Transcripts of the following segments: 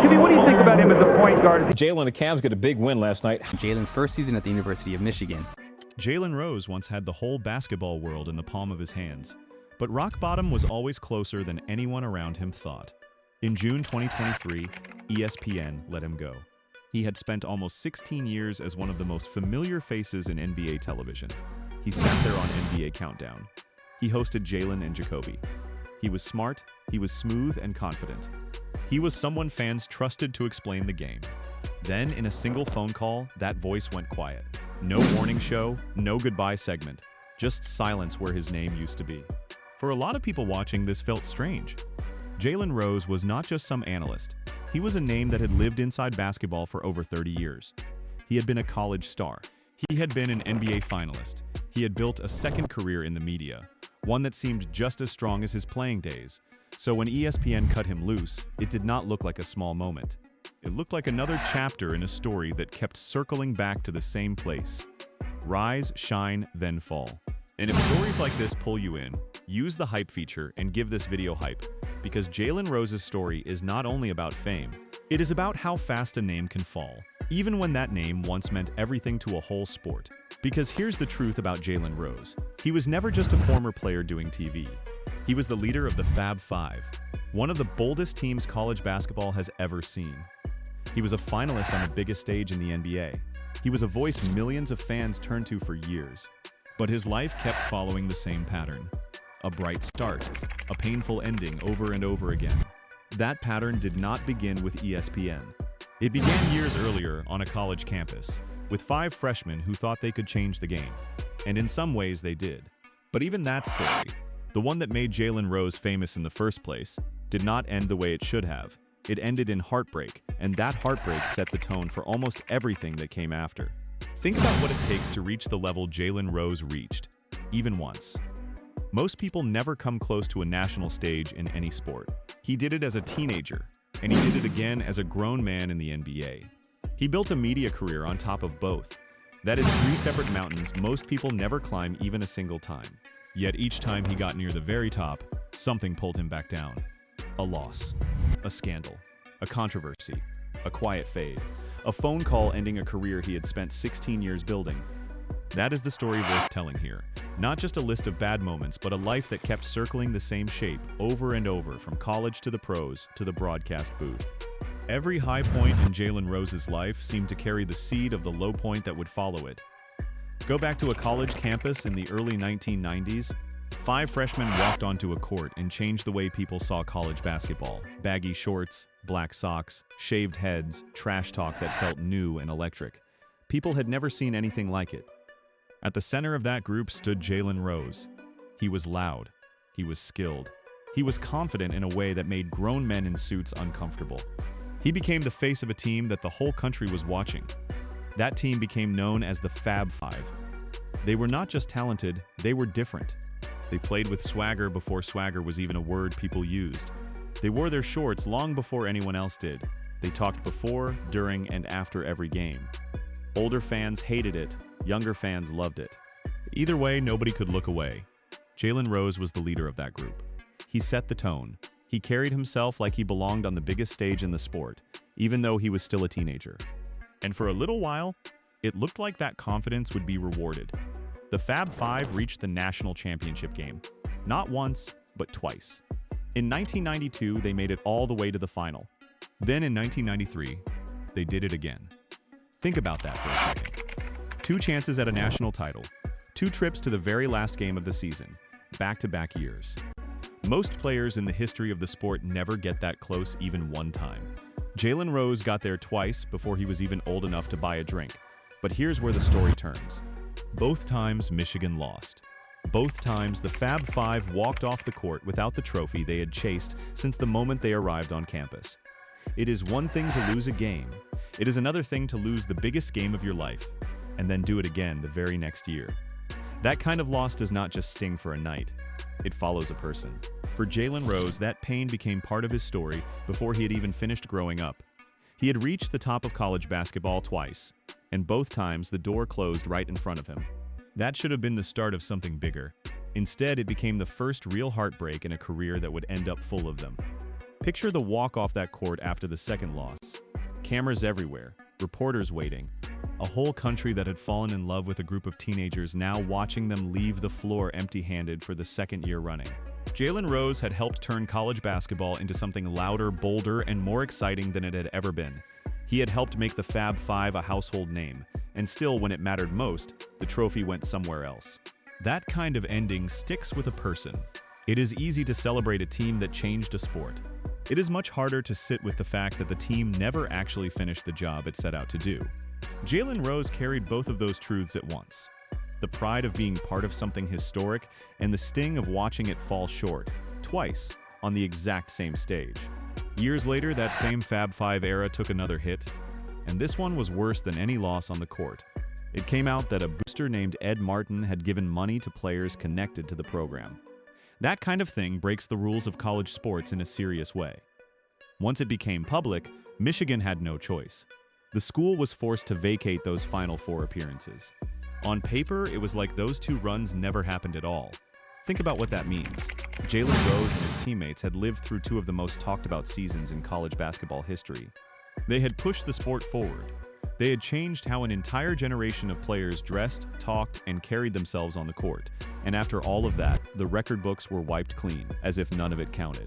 Jimmy, what do you think about him as a point guard? Jalen and the Cavs get a big win last night. Jalen's first season at the University of Michigan. Jalen Rose once had the whole basketball world in the palm of his hands, but rock bottom was always closer than anyone around him thought. In June 2023, ESPN let him go. He had spent almost 16 years as one of the most familiar faces in NBA television. He sat there on NBA Countdown. He hosted Jalen and Jacoby. He was smart, he was smooth and confident. He was someone fans trusted to explain the game. Then, in a single phone call, that voice went quiet. No morning show, no goodbye segment, just silence where his name used to be. For a lot of people watching, this felt strange. Jalen Rose was not just some analyst. He was a name that had lived inside basketball for over 30 years. He had been a college star. He had been an NBA finalist. He had built a second career in the media, one that seemed just as strong as his playing days. So when ESPN cut him loose, it did not look like a small moment. It looked like another chapter in a story that kept circling back to the same place. Rise, shine, then fall. And if stories like this pull you in, use the hype feature and give this video hype, because Jalen Rose's story is not only about fame, it is about how fast a name can fall, even when that name once meant everything to a whole sport. Because here's the truth about Jalen Rose. He was never just a former player doing TV. He was the leader of the Fab Five, one of the boldest teams college basketball has ever seen. He was a finalist on the biggest stage in the NBA. He was a voice millions of fans turned to for years. But his life kept following the same pattern. A bright start, a painful ending over and over again. That pattern did not begin with ESPN. It began years earlier on a college campus, with 5 freshmen who thought they could change the game. And in some ways they did. But even that story, the one that made Jalen Rose famous in the first place, did not end the way it should have. It ended in heartbreak, and that heartbreak set the tone for almost everything that came after. Think about what it takes to reach the level Jalen Rose reached, even once. Most people never come close to a national stage in any sport. He did it as a teenager, and he did it again as a grown man in the NBA. He built a media career on top of both. That is 3 separate mountains most people never climb even a single time. Yet each time he got near the very top, something pulled him back down. A loss, a scandal, a controversy, a quiet fade, a phone call ending a career he had spent 16 years building. That is the story worth telling here. Not just a list of bad moments, but a life that kept circling the same shape over and over, from college to the pros to the broadcast booth. Every high point in Jalen Rose's life seemed to carry the seed of the low point that would follow it. Go back to a college campus in the early 1990s. 5 freshmen walked onto a court and changed the way people saw college basketball. Baggy shorts, black socks, shaved heads, trash talk that felt new and electric. People had never seen anything like it. At the center of that group stood Jalen Rose. He was loud. He was skilled. He was confident in a way that made grown men in suits uncomfortable. He became the face of a team that the whole country was watching. That team became known as the Fab Five. They were not just talented, they were different. They played with swagger before swagger was even a word people used. They wore their shorts long before anyone else did. They talked before, during, and after every game. Older fans hated it, younger fans loved it. Either way, nobody could look away. Jalen Rose was the leader of that group. He set the tone. He carried himself like he belonged on the biggest stage in the sport, even though he was still a teenager. And for a little while, it looked like that confidence would be rewarded. The Fab Five reached the national championship game. Not once, but twice. In 1992, they made it all the way to the final. Then in 1993, they did it again. Think about that for a second. 2 chances at a national title, 2 trips to the very last game of the season, back-to-back years. Most players in the history of the sport never get that close even one time. Jalen Rose got there twice before he was even old enough to buy a drink. But here's where the story turns. Both times Michigan lost. Both times the Fab Five walked off the court without the trophy they had chased since the moment they arrived on campus. It is one thing to lose a game. It is another thing to lose the biggest game of your life, and then do it again the very next year. That kind of loss does not just sting for a night. It follows a person. For Jalen Rose, that pain became part of his story before he had even finished growing up. He had reached the top of college basketball twice, and both times the door closed right in front of him. That should have been the start of something bigger. Instead, it became the first real heartbreak in a career that would end up full of them. Picture the walk off that court after the second loss. Cameras everywhere, reporters waiting. A whole country that had fallen in love with a group of teenagers now watching them leave the floor empty-handed for the second year running. Jalen Rose had helped turn college basketball into something louder, bolder, and more exciting than it had ever been. He had helped make the Fab Five a household name, and still, when it mattered most, the trophy went somewhere else. That kind of ending sticks with a person. It is easy to celebrate a team that changed a sport. It is much harder to sit with the fact that the team never actually finished the job it set out to do. Jalen Rose carried both of those truths at once. The pride of being part of something historic and the sting of watching it fall short, twice, on the exact same stage. Years later, that same Fab Five era took another hit, and this one was worse than any loss on the court. It came out that a booster named Ed Martin had given money to players connected to the program. That kind of thing breaks the rules of college sports in a serious way. Once it became public, Michigan had no choice. The school was forced to vacate those Final Four appearances. On paper, it was like those two runs never happened at all. Think about what that means. Jalen Rose and his teammates had lived through two of the most talked about seasons in college basketball history. They had pushed the sport forward. They had changed how an entire generation of players dressed, talked, and carried themselves on the court. And after all of that, the record books were wiped clean, as if none of it counted.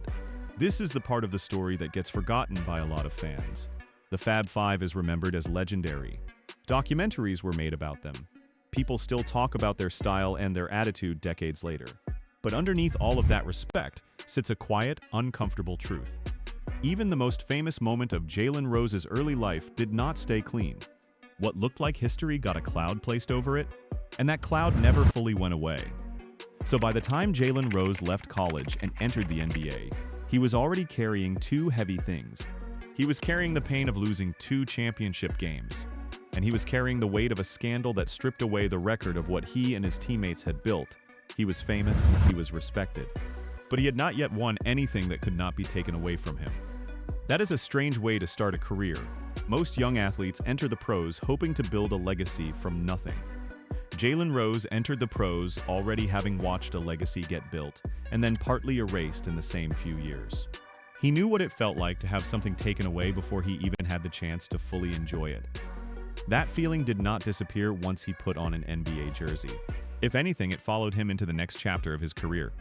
This is the part of the story that gets forgotten by a lot of fans. The Fab Five is remembered as legendary. Documentaries were made about them. People still talk about their style and their attitude decades later. But underneath all of that respect sits a quiet, uncomfortable truth. Even the most famous moment of Jalen Rose's early life did not stay clean. What looked like history got a cloud placed over it, and that cloud never fully went away. So by the time Jalen Rose left college and entered the NBA, he was already carrying two heavy things. He was carrying the pain of losing 2 championship games, and he was carrying the weight of a scandal that stripped away the record of what he and his teammates had built. He was famous, he was respected, but he had not yet won anything that could not be taken away from him. That is a strange way to start a career. Most young athletes enter the pros hoping to build a legacy from nothing. Jalen Rose entered the pros already having watched a legacy get built and then partly erased in the same few years. He knew what it felt like to have something taken away before he even had the chance to fully enjoy it. That feeling did not disappear once he put on an NBA jersey. If anything, it followed him into the next chapter of his career,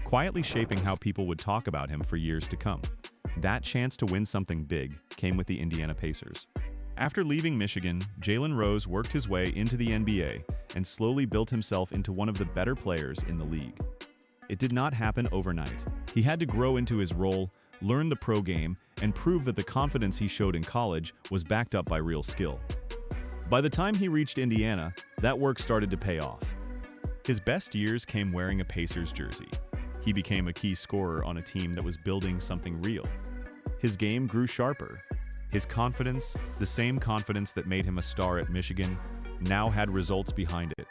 quietly shaping how people would talk about him for years to come. That chance to win something big came with the Indiana Pacers. After leaving Michigan, Jalen Rose worked his way into the NBA and slowly built himself into one of the better players in the league. It did not happen overnight. He had to grow into his role, learn the pro game, and prove that the confidence he showed in college was backed up by real skill. By the time he reached Indiana, that work started to pay off. His best years came wearing a Pacers jersey. He became a key scorer on a team that was building something real. His game grew sharper. His confidence, the same confidence that made him a star at Michigan, now had results behind it.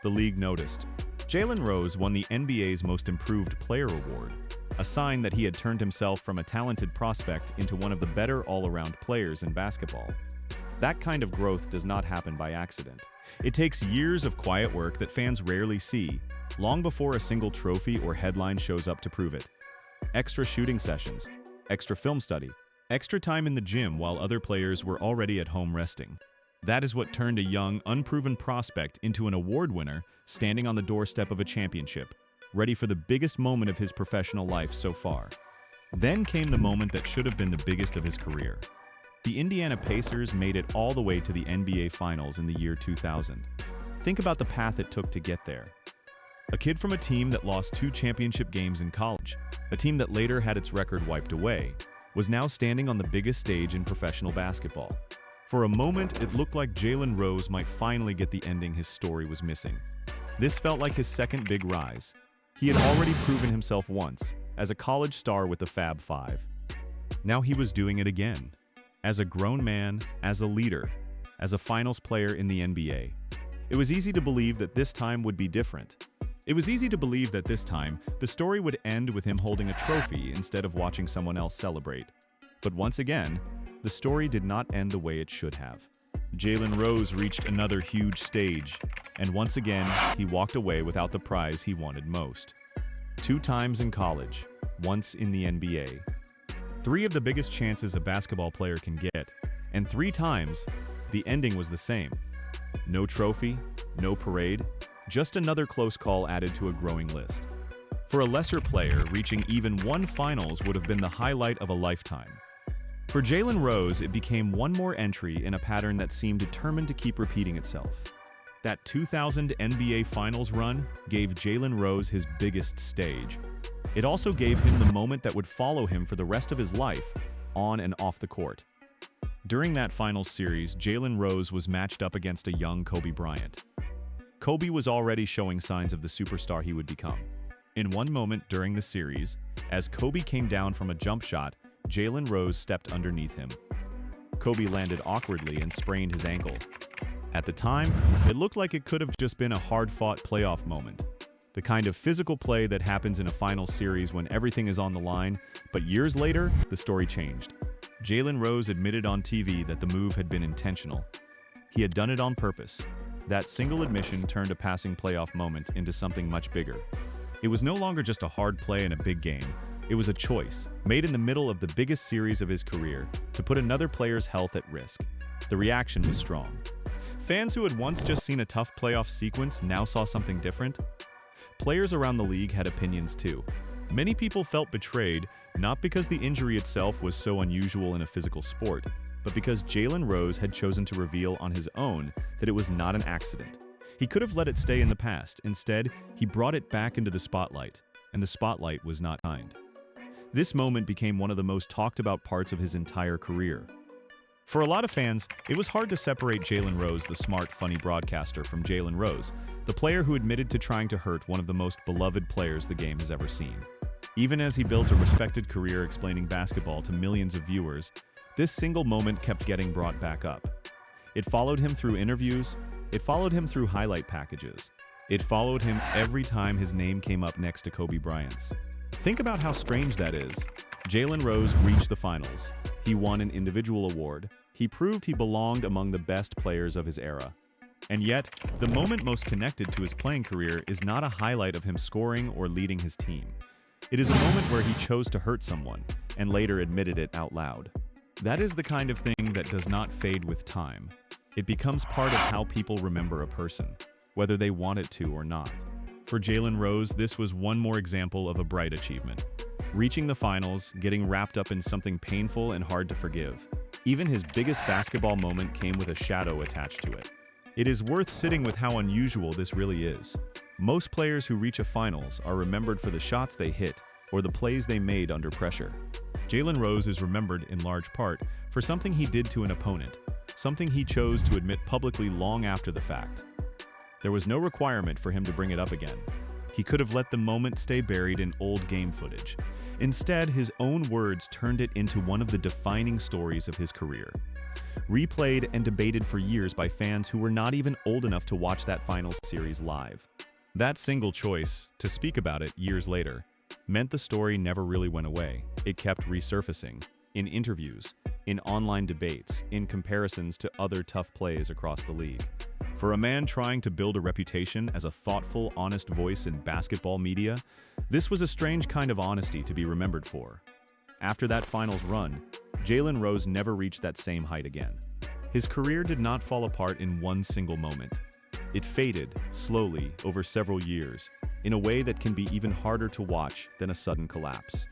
The league noticed. Jalen Rose won the NBA's Most Improved Player award, a sign that he had turned himself from a talented prospect into one of the better all-around players in basketball. That kind of growth does not happen by accident. It takes years of quiet work that fans rarely see, long before a single trophy or headline shows up to prove it. Extra shooting sessions, extra film study, extra time in the gym while other players were already at home resting. That is what turned a young, unproven prospect into an award winner standing on the doorstep of a championship, ready for the biggest moment of his professional life so far. Then came the moment that should have been the biggest of his career. The Indiana Pacers made it all the way to the NBA Finals in the year 2000. Think about the path it took to get there. A kid from a team that lost 2 championship games in college, a team that later had its record wiped away, was now standing on the biggest stage in professional basketball. For a moment, it looked like Jalen Rose might finally get the ending his story was missing. This felt like his second big rise. He had already proven himself once, as a college star with the Fab Five. Now he was doing it again. As a grown man, as a leader, as a finals player in the NBA. It was easy to believe that this time would be different. It was easy to believe that this time, the story would end with him holding a trophy instead of watching someone else celebrate. But once again, the story did not end the way it should have. Jalen Rose reached another huge stage, and once again, he walked away without the prize he wanted most. 2 times in college, once in the NBA. Three of the biggest chances a basketball player can get, and 3 times, the ending was the same. No trophy, no parade, just another close call added to a growing list. For a lesser player, reaching even one finals would have been the highlight of a lifetime. For Jalen Rose, it became one more entry in a pattern that seemed determined to keep repeating itself. That 2000 NBA Finals run gave Jalen Rose his biggest stage. It also gave him the moment that would follow him for the rest of his life, on and off the court. During that finals series, Jalen Rose was matched up against a young Kobe Bryant. Kobe was already showing signs of the superstar he would become. In one moment during the series, as Kobe came down from a jump shot, Jalen Rose stepped underneath him. Kobe landed awkwardly and sprained his ankle. At the time, it looked like it could have just been a hard-fought playoff moment. The kind of physical play that happens in a final series when everything is on the line, but years later, the story changed. Jalen Rose admitted on TV that the move had been intentional. He had done it on purpose. That single admission turned a passing playoff moment into something much bigger. It was no longer just a hard play in a big game. It was a choice, made in the middle of the biggest series of his career, to put another player's health at risk. The reaction was strong. Fans who had once just seen a tough playoff sequence now saw something different. Players around the league had opinions too. Many people felt betrayed, not because the injury itself was so unusual in a physical sport, but because Jalen Rose had chosen to reveal on his own that it was not an accident. He could have let it stay in the past. Instead, he brought it back into the spotlight, and the spotlight was not kind. This moment became one of the most talked about parts of his entire career. For a lot of fans, it was hard to separate Jalen Rose, the smart, funny broadcaster, from Jalen Rose, the player who admitted to trying to hurt one of the most beloved players the game has ever seen. Even as he built a respected career explaining basketball to millions of viewers, this single moment kept getting brought back up. It followed him through interviews, it followed him through highlight packages, it followed him every time his name came up next to Kobe Bryant's. Think about how strange that is. Jalen Rose reached the finals. He won an individual award. He proved he belonged among the best players of his era. And yet, the moment most connected to his playing career is not a highlight of him scoring or leading his team. It is a moment where he chose to hurt someone, and later admitted it out loud. That is the kind of thing that does not fade with time. It becomes part of how people remember a person, whether they want it to or not. For Jalen Rose, this was one more example of a bright achievement. Reaching the finals, getting wrapped up in something painful and hard to forgive. Even his biggest basketball moment came with a shadow attached to it. It is worth sitting with how unusual this really is. Most players who reach a finals are remembered for the shots they hit or the plays they made under pressure. Jalen Rose is remembered in large part for something he did to an opponent, something he chose to admit publicly long after the fact. There was no requirement for him to bring it up again. He could have let the moment stay buried in old game footage. Instead, his own words turned it into one of the defining stories of his career. Replayed and debated for years by fans who were not even old enough to watch that finals series live. That single choice, to speak about it years later, meant the story never really went away. It kept resurfacing, in interviews, in online debates, in comparisons to other tough plays across the league. For a man trying to build a reputation as a thoughtful, honest voice in basketball media, this was a strange kind of honesty to be remembered for. After that finals run, Jalen Rose never reached that same height again. His career did not fall apart in one single moment. It faded, slowly, over several years, in a way that can be even harder to watch than a sudden collapse.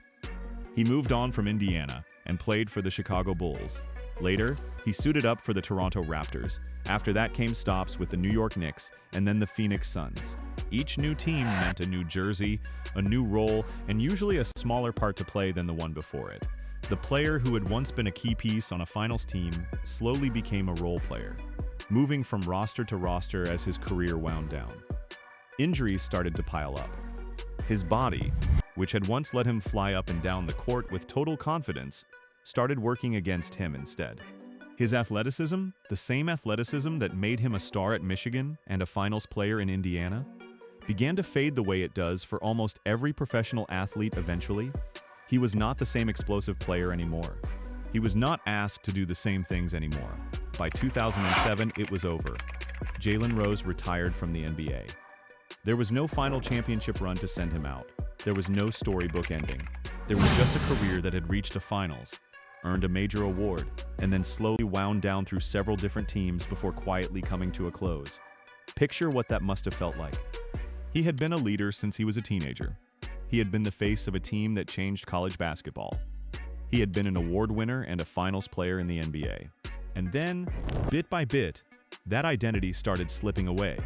He moved on from Indiana and played for the Chicago Bulls. Later, he suited up for the Toronto Raptors. After that came stops with the New York Knicks and then the Phoenix Suns. Each new team meant a new jersey, a new role, and usually a smaller part to play than the one before it. The player who had once been a key piece on a finals team slowly became a role player, moving from roster to roster as his career wound down. Injuries started to pile up. His body, which had once let him fly up and down the court with total confidence, started working against him instead. His athleticism, the same athleticism that made him a star at Michigan and a finals player in Indiana, began to fade the way it does for almost every professional athlete eventually. He was not the same explosive player anymore. He was not asked to do the same things anymore. By 2007, it was over. Jalen Rose retired from the NBA. There was no final championship run to send him out. There was no storybook ending. There was just a career that had reached a finals, earned a major award, and then slowly wound down through several different teams before quietly coming to a close. Picture what that must have felt like. He had been a leader since he was a teenager. He had been the face of a team that changed college basketball. He had been an award winner and a finals player in the NBA. And then, bit by bit, that identity started slipping away.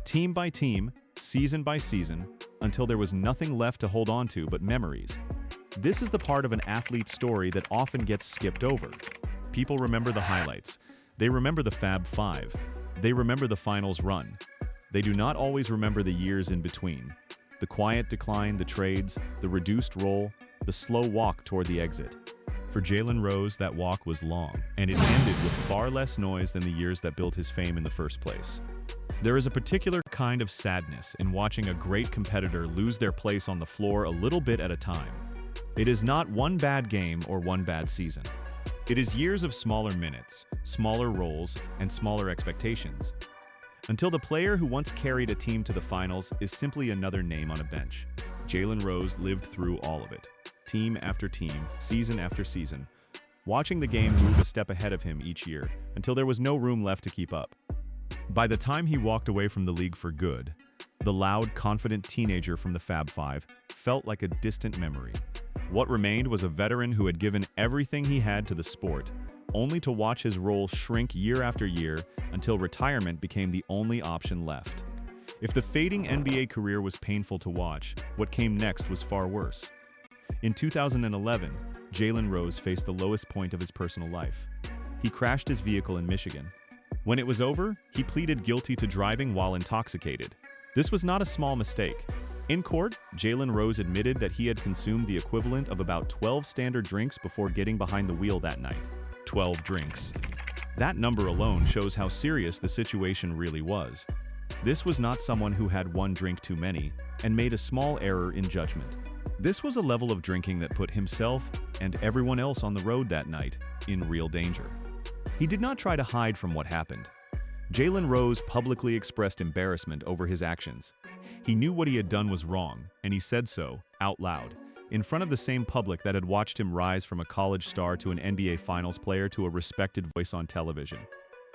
Team by team, season by season, until there was nothing left to hold on to but memories. This is the part of an athlete's story that often gets skipped over. People remember the highlights. They remember the Fab Five. They remember the finals run. They do not always remember the years in between. The quiet decline, the trades, the reduced role, the slow walk toward the exit. For Jalen Rose, that walk was long, and it ended with far less noise than the years that built his fame in the first place. There is a particular kind of sadness in watching a great competitor lose their place on the floor a little bit at a time. It is not one bad game or one bad season. It is years of smaller minutes, smaller roles, and smaller expectations. Until the player who once carried a team to the finals is simply another name on a bench. Jalen Rose lived through all of it, team after team, season after season, watching the game move a step ahead of him each year until there was no room left to keep up. By the time he walked away from the league for good, the loud, confident teenager from the Fab Five felt like a distant memory. What remained was a veteran who had given everything he had to the sport, only to watch his role shrink year after year until retirement became the only option left. If the fading NBA career was painful to watch, what came next was far worse. In 2011, Jalen Rose faced the lowest point of his personal life. He crashed his vehicle in Michigan. When it was over, he pleaded guilty to driving while intoxicated. This was not a small mistake. In court, Jalen Rose admitted that he had consumed the equivalent of about 12 standard drinks before getting behind the wheel that night. 12 drinks. That number alone shows how serious the situation really was. This was not someone who had one drink too many and made a small error in judgment. This was a level of drinking that put himself and everyone else on the road that night in real danger. He did not try to hide from what happened. Jalen Rose publicly expressed embarrassment over his actions. He knew what he had done was wrong, and he said so, out loud, in front of the same public that had watched him rise from a college star to an NBA Finals player to a respected voice on television.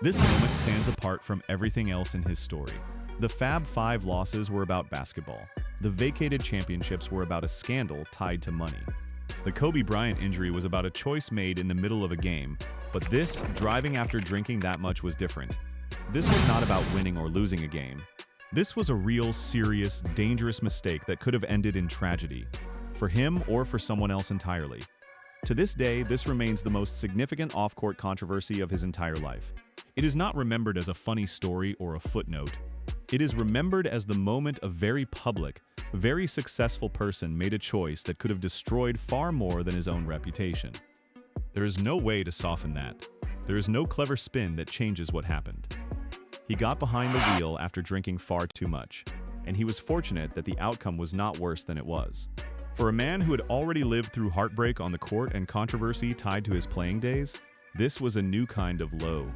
This moment stands apart from everything else in his story. The Fab Five losses were about basketball. The vacated championships were about a scandal tied to money. The Kobe Bryant injury was about a choice made in the middle of a game, but this, driving after drinking that much, was different. This was not about winning or losing a game. This was a real, serious, dangerous mistake that could have ended in tragedy, for him or for someone else entirely. To this day, this remains the most significant off-court controversy of his entire life. It is not remembered as a funny story or a footnote. It is remembered as the moment a very public, very successful person made a choice that could have destroyed far more than his own reputation. There is no way to soften that. There is no clever spin that changes what happened. He got behind the wheel after drinking far too much, and he was fortunate that the outcome was not worse than it was. For a man who had already lived through heartbreak on the court and controversy tied to his playing days, this was a new kind of low.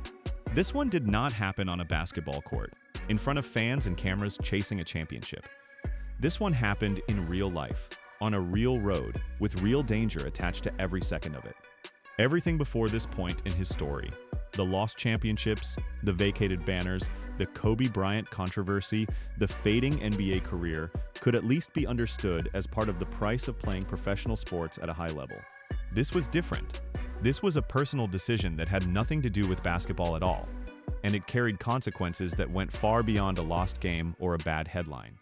This one did not happen on a basketball court, in front of fans and cameras chasing a championship. This one happened in real life, on a real road, with real danger attached to every second of it. Everything before this point in his story, the lost championships, the vacated banners, the Kobe Bryant controversy, the fading NBA career, could at least be understood as part of the price of playing professional sports at a high level. This was different. This was a personal decision that had nothing to do with basketball at all, and it carried consequences that went far beyond a lost game or a bad headline.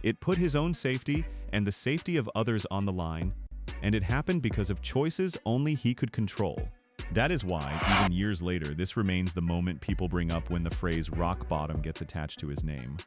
It put his own safety and the safety of others on the line, and it happened because of choices only he could control. That is why, even years later, this remains the moment people bring up when the phrase rock bottom gets attached to his name.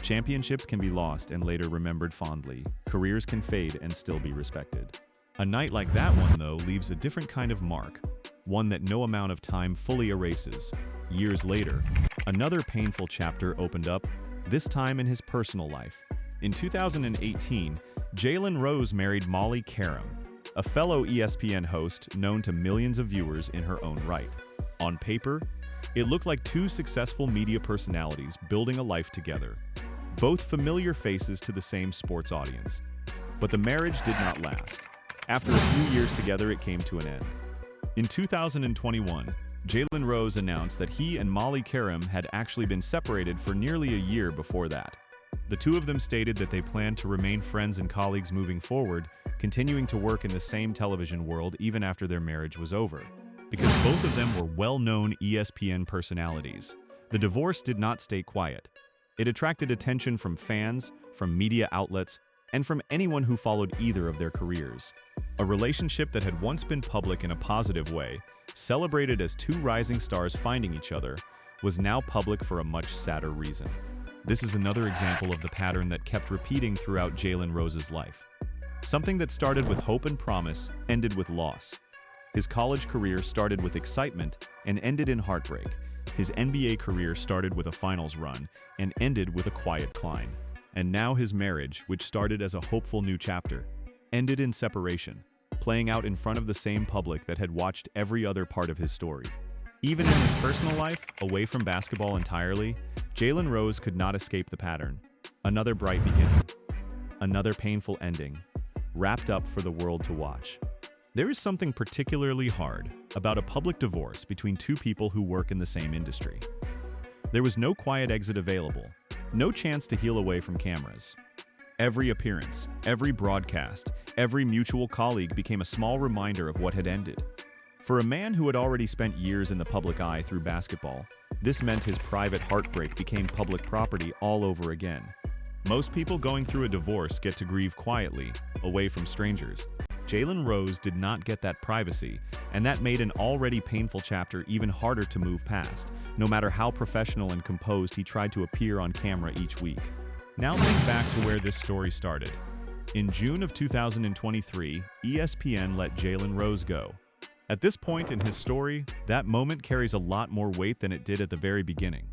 Championships can be lost and later remembered fondly. Careers can fade and still be respected. A night like that one, though, leaves a different kind of mark, one that no amount of time fully erases. Years later, another painful chapter opened up, this time in his personal life. In 2018, Jalen Rose married Molly Karam, a fellow ESPN host known to millions of viewers in her own right. On paper, it looked like two successful media personalities building a life together, both familiar faces to the same sports audience. But the marriage did not last. After a few years together, it came to an end. In 2021, Jalen Rose announced that he and Molly Karam had actually been separated for nearly a year before that. The two of them stated that they planned to remain friends and colleagues moving forward, continuing to work in the same television world even after their marriage was over. Because both of them were well-known ESPN personalities, the divorce did not stay quiet. It attracted attention from fans, from media outlets, and from anyone who followed either of their careers. A relationship that had once been public in a positive way, celebrated as two rising stars finding each other, was now public for a much sadder reason. This is another example of the pattern that kept repeating throughout Jalen Rose's life. Something that started with hope and promise ended with loss. His college career started with excitement and ended in heartbreak. His NBA career started with a finals run and ended with a quiet climb. And now his marriage, which started as a hopeful new chapter, ended in separation, playing out in front of the same public that had watched every other part of his story. Even in his personal life, away from basketball entirely, Jalen Rose could not escape the pattern. Another bright beginning, another painful ending, wrapped up for the world to watch. There is something particularly hard about a public divorce between two people who work in the same industry. There was no quiet exit available, no chance to heal away from cameras. Every appearance, every broadcast, every mutual colleague became a small reminder of what had ended. For a man who had already spent years in the public eye through basketball, this meant his private heartbreak became public property all over again. Most people going through a divorce get to grieve quietly, away from strangers. Jalen Rose did not get that privacy, and that made an already painful chapter even harder to move past, no matter how professional and composed he tried to appear on camera each week. Now think back to where this story started. In June of 2023, ESPN let Jalen Rose go. At this point in his story, that moment carries a lot more weight than it did at the very beginning.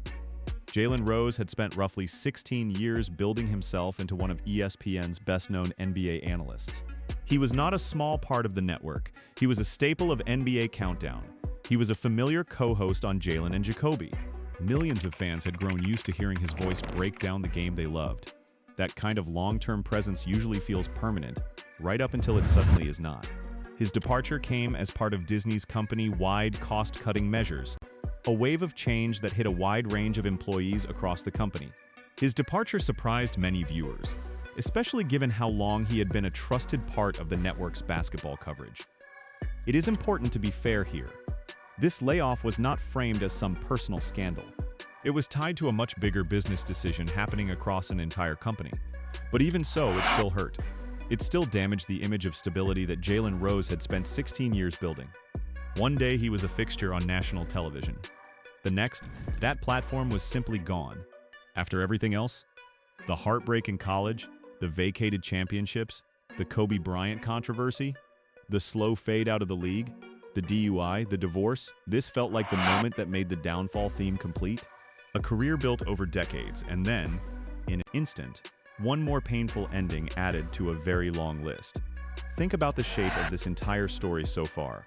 Jalen Rose had spent roughly 16 years building himself into one of ESPN's best-known NBA analysts. He was not a small part of the network. He was a staple of NBA Countdown. He was a familiar co-host on Jalen and Jacoby. Millions of fans had grown used to hearing his voice break down the game they loved. That kind of long-term presence usually feels permanent, right up until it suddenly is not. His departure came as part of Disney's company-wide cost-cutting measures, a wave of change that hit a wide range of employees across the company. His departure surprised many viewers, especially given how long he had been a trusted part of the network's basketball coverage. It is important to be fair here. This layoff was not framed as some personal scandal. It was tied to a much bigger business decision happening across an entire company. But even so, it still hurt. It still damaged the image of stability that Jalen Rose had spent 16 years building. One day he was a fixture on national television. The next, that platform was simply gone. After everything else, the heartbreak in college, the vacated championships, the Kobe Bryant controversy, the slow fade out of the league, the DUI, the divorce, this felt like the moment that made the downfall theme complete. A career built over decades, and then, in an instant, one more painful ending added to a very long list. Think about the shape of this entire story so far.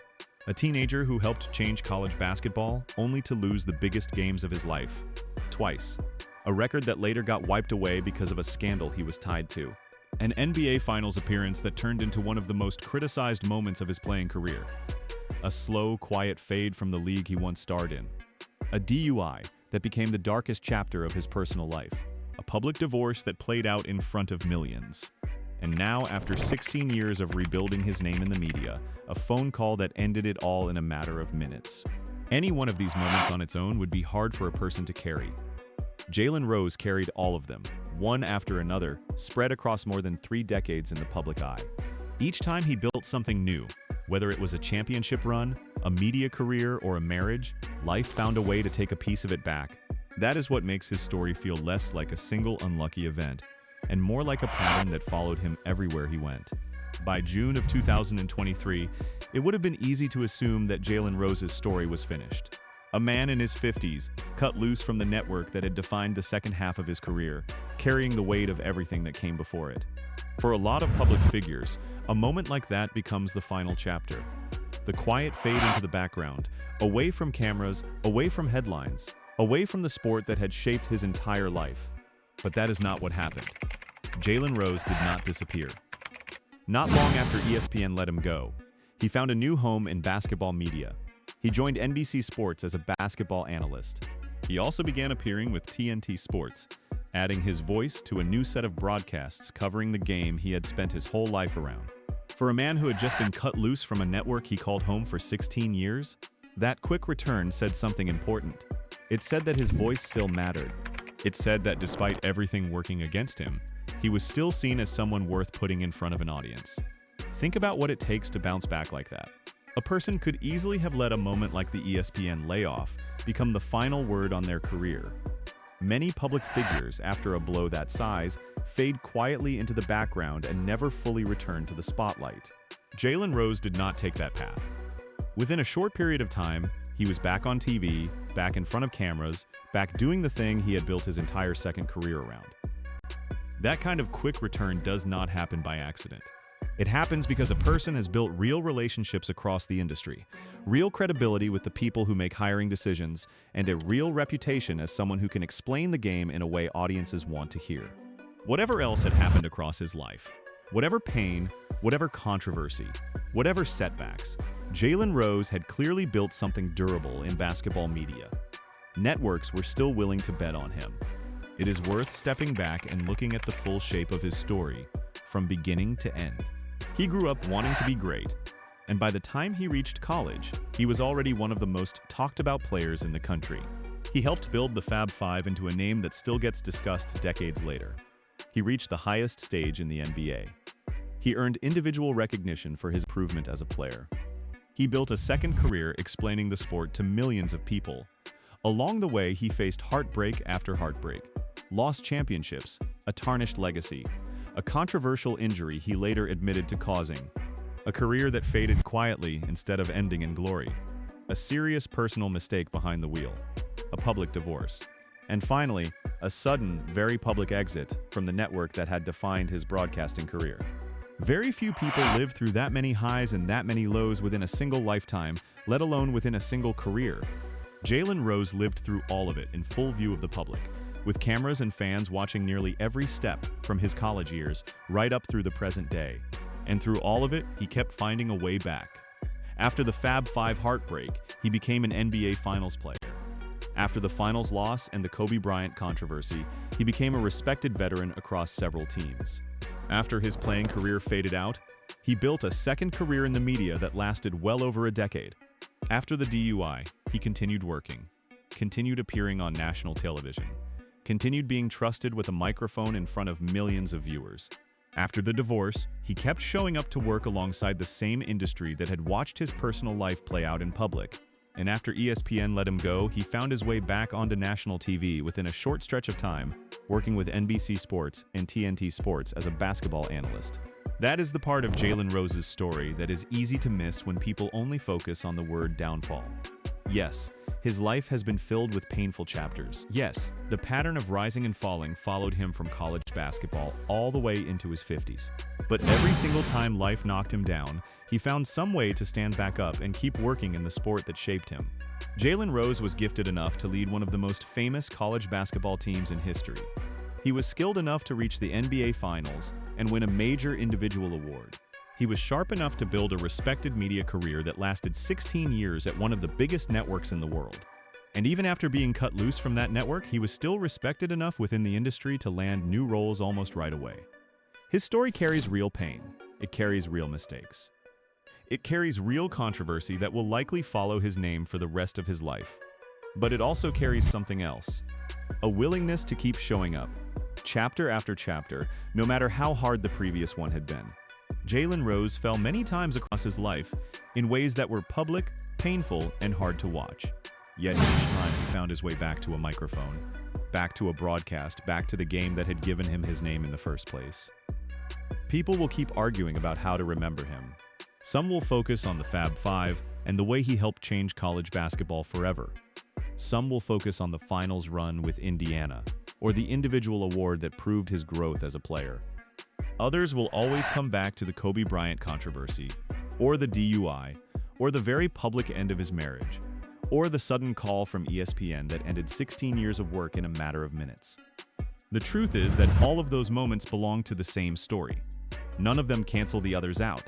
A teenager who helped change college basketball, only to lose the biggest games of his life. Twice. A record that later got wiped away because of a scandal he was tied to. An NBA Finals appearance that turned into one of the most criticized moments of his playing career. A slow, quiet fade from the league he once starred in. A DUI that became the darkest chapter of his personal life. A public divorce that played out in front of millions. And now, after 16 years of rebuilding his name in the media, a phone call that ended it all in a matter of minutes. Any one of these moments on its own would be hard for a person to carry. Jalen Rose carried all of them, one after another, spread across more than 3 decades in the public eye. Each time he built something new, whether it was a championship run, a media career, or a marriage, life found a way to take a piece of it back. That is what makes his story feel less like a single unlucky event, and more like a pattern that followed him everywhere he went. By June of 2023, it would have been easy to assume that Jalen Rose's story was finished. A man in his 50s, cut loose from the network that had defined the second half of his career, carrying the weight of everything that came before it. For a lot of public figures, a moment like that becomes the final chapter. The quiet fade into the background, away from cameras, away from headlines, away from the sport that had shaped his entire life. But that is not what happened. Jalen Rose did not disappear. Not long after ESPN let him go, he found a new home in basketball media. He joined NBC Sports as a basketball analyst. He also began appearing with TNT Sports, adding his voice to a new set of broadcasts covering the game he had spent his whole life around. For a man who had just been cut loose from a network he called home for 16 years, that quick return said something important. It said that his voice still mattered. It said that despite everything working against him, he was still seen as someone worth putting in front of an audience. Think about what it takes to bounce back like that. A person could easily have let a moment like the ESPN layoff become the final word on their career. Many public figures, after a blow that size, fade quietly into the background and never fully return to the spotlight. Jalen Rose did not take that path. Within a short period of time, he was back on TV, back in front of cameras, back doing the thing he had built his entire second career around. That kind of quick return does not happen by accident. It happens because a person has built real relationships across the industry, real credibility with the people who make hiring decisions, and a real reputation as someone who can explain the game in a way audiences want to hear. Whatever else had happened across his life, whatever pain, whatever controversy, whatever setbacks, Jalen Rose had clearly built something durable in basketball media. Networks were still willing to bet on him. It is worth stepping back and looking at the full shape of his story, from beginning to end. He grew up wanting to be great, and by the time he reached college, he was already one of the most talked about players in the country. He helped build the Fab Five into a name that still gets discussed decades later. He reached the highest stage in the NBA. He earned individual recognition for his improvement as a player. He built a second career explaining the sport to millions of people. Along the way, he faced heartbreak after heartbreak, lost championships, a tarnished legacy, a controversial injury he later admitted to causing, a career that faded quietly instead of ending in glory, a serious personal mistake behind the wheel, a public divorce, and finally, a sudden, very public exit from the network that had defined his broadcasting career. Very few people live through that many highs and that many lows within a single lifetime, let alone within a single career. Jalen Rose lived through all of it in full view of the public, with cameras and fans watching nearly every step from his college years right up through the present day. And through all of it, he kept finding a way back. After the Fab Five heartbreak, he became an NBA Finals player. After the Finals loss and the Kobe Bryant controversy, he became a respected veteran across several teams. After his playing career faded out, he built a second career in the media that lasted well over a decade. After the DUI, he continued working, continued appearing on national television, continued being trusted with a microphone in front of millions of viewers. After the divorce, he kept showing up to work alongside the same industry that had watched his personal life play out in public. And after ESPN let him go, he found his way back onto national TV within a short stretch of time, working with NBC Sports and TNT Sports as a basketball analyst. That is the part of Jalen Rose's story that is easy to miss when people only focus on the word downfall. Yes, his life has been filled with painful chapters. Yes, the pattern of rising and falling followed him from college basketball all the way into his 50s. But every single time life knocked him down, he found some way to stand back up and keep working in the sport that shaped him. Jalen Rose was gifted enough to lead one of the most famous college basketball teams in history. He was skilled enough to reach the NBA Finals and win a major individual award. He was sharp enough to build a respected media career that lasted 16 years at one of the biggest networks in the world. And even after being cut loose from that network, he was still respected enough within the industry to land new roles almost right away. His story carries real pain. It carries real mistakes. It carries real controversy that will likely follow his name for the rest of his life. But it also carries something else. A willingness to keep showing up, chapter after chapter, no matter how hard the previous one had been. Jalen Rose fell many times across his life in ways that were public, painful, and hard to watch. Yet each time he found his way back to a microphone, back to a broadcast, back to the game that had given him his name in the first place. People will keep arguing about how to remember him. Some will focus on the Fab Five and the way he helped change college basketball forever. Some will focus on the finals run with Indiana, or the individual award that proved his growth as a player. Others will always come back to the Kobe Bryant controversy, or the DUI, or the very public end of his marriage, or the sudden call from ESPN that ended 16 years of work in a matter of minutes. The truth is that all of those moments belong to the same story. None of them cancel the others out.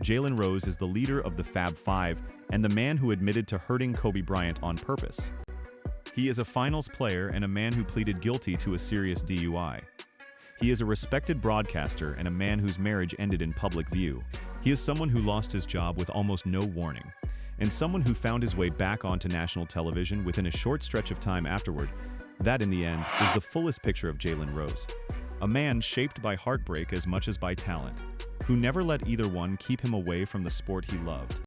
Jalen Rose is the leader of the Fab Five and the man who admitted to hurting Kobe Bryant on purpose. He is a finals player and a man who pleaded guilty to a serious DUI. He is a respected broadcaster and a man whose marriage ended in public view. He is someone who lost his job with almost no warning, and someone who found his way back onto national television within a short stretch of time afterward. That, in the end, is the fullest picture of Jalen Rose. A man shaped by heartbreak as much as by talent, who never let either one keep him away from the sport he loved.